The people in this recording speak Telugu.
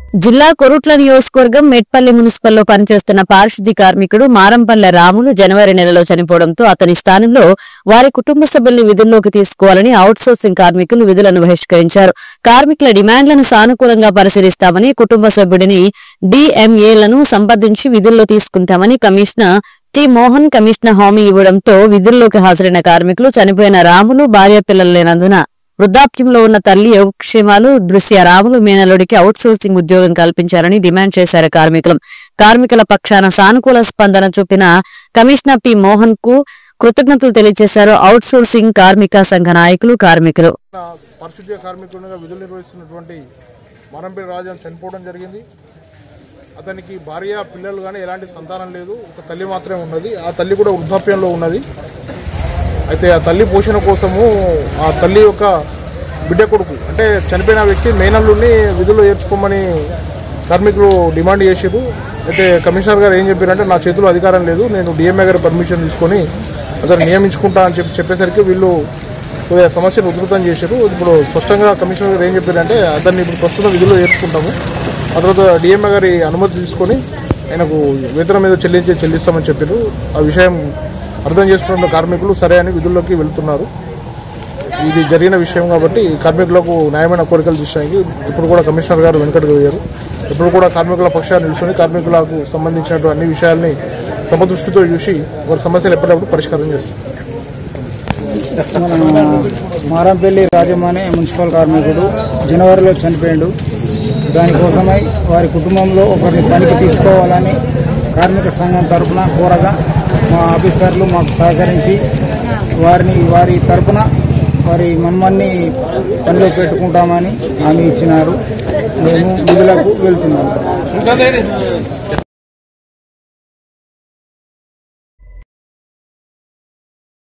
జిల్లా కొరుట్ల నియోజకవర్గం మెట్పల్లి మున్సిపల్లో పనిచేస్తున్న పారిశుద్ధ్య కార్మికుడు మారంపల్లె రాములు జనవరి నెలలో చనిపోవడంతో అతని స్థానంలో వారి కుటుంబ సభ్యుల్ని విధుల్లోకి తీసుకోవాలని అవుట్సోర్సింగ్ కార్మికులు విధులను బహిష్కరించారు. కార్మికుల డిమాండ్లను సానుకూలంగా పరిశీలిస్తామని, కుటుంబ సభ్యుడిని డిఎంఏలను సంప్రదించి విధుల్లో తీసుకుంటామని కమిషనర్ టి మోహన్ కమిషనర్ హామీ ఇవ్వడంతో విధుల్లోకి హాజరైన కార్మికులు చనిపోయిన రాములు భార్య పిల్లలు లేనందున వృద్ధాప్యంలో ఉన్న తల్లి యోగక్షేమాలు దృష్ట్యా రాములు మేనల్లుడికి అవుట్సోర్సింగ్ ఉద్యోగం కల్పించారని డిమాండ్ చేశారు. కార్మికుల పక్షాన సానుకూల స్పందన చూపిన కమిషనర్ పి మోహన్ కు కృతజ్ఞతలు తెలియజేశారు. అవుట్సోర్సింగ్ కార్మిక సంఘ నాయకులు, కార్మికులు. పారిశుద్ధ్య కార్మికునిగా విధులు నిర్వహిస్తున్నటువంటి మారంపల్లి రాజు చనిపోవడం జరిగింది. అతనికి భార్య పిల్లలు కానీ ఎలాంటి సంతానం లేదు, ఒక తల్లి మాత్రమే ఉన్నది. ఆ తల్లి కూడా వృద్ధాప్యంలో ఉన్నది. అయితే ఆ తల్లి పోషణ కోసము ఆ తల్లి యొక్క బిడ్డ కొడుకు అంటే చనిపోయిన వ్యక్తి మేనల్లుని విధుల్లో చేర్చుకోమని కార్మికులు డిమాండ్ చేసారు. అయితే కమిషనర్ గారు ఏం చెప్పారంటే, నా చేతిలో అధికారం లేదు, నేను డిఎంఏ గారి పర్మిషన్ తీసుకొని అతను నియమించుకుంటా అని చెప్పేసరికి వీళ్ళు కొద్దిగా సమస్యను ఉధృతం చేశారు. ఇప్పుడు స్పష్టంగా కమిషనర్ గారు ఏం చెప్పారంటే, అతన్ని ఇప్పుడు ప్రస్తుతం విధుల్లో చేర్చుకుంటాము, ఆ తర్వాత డిఎంఏ గారి అనుమతి తీసుకొని ఆయనకు వేతనం మీద చెల్లిస్తామని చెప్పారు. ఆ విషయం అర్థం చేసుకున్న కార్మికులు సరే అని విధుల్లోకి వెళ్తున్నారు. ఇది జరిగిన విషయం కాబట్టి కార్మికులకు న్యాయమైన కోరికలు తీర్చడానికి ఇప్పుడు కూడా కమిషనర్ గారు వెనుకడుగు వేయరు. ఇప్పుడు కూడా కార్మికుల పక్షాన్ని నిలుచుని కార్మికులకు సంబంధించినటువంటి అన్ని విషయాల్ని సమదృష్టితో చూసి వారి సమస్యలు ఎప్పటికప్పుడు పరిష్కారం చేస్తారు. మారంపల్లి రాజమానే మున్సిపల్ కార్మికుడు జనవరిలో చనిపోయాడు. దానికోసమై వారి కుటుంబంలో ఒకరిని పనికి తీసుకోవాలని కార్మిక సంఘం తరఫున కోరగా మా ఆఫీసర్లు మాకు సహకరించి వారి తరఫున వారి మమ్మల్ని పనిలో పెట్టుకుంటామని హామీ ఇచ్చినారు. మేము విధులకు వెళ్తున్నాము.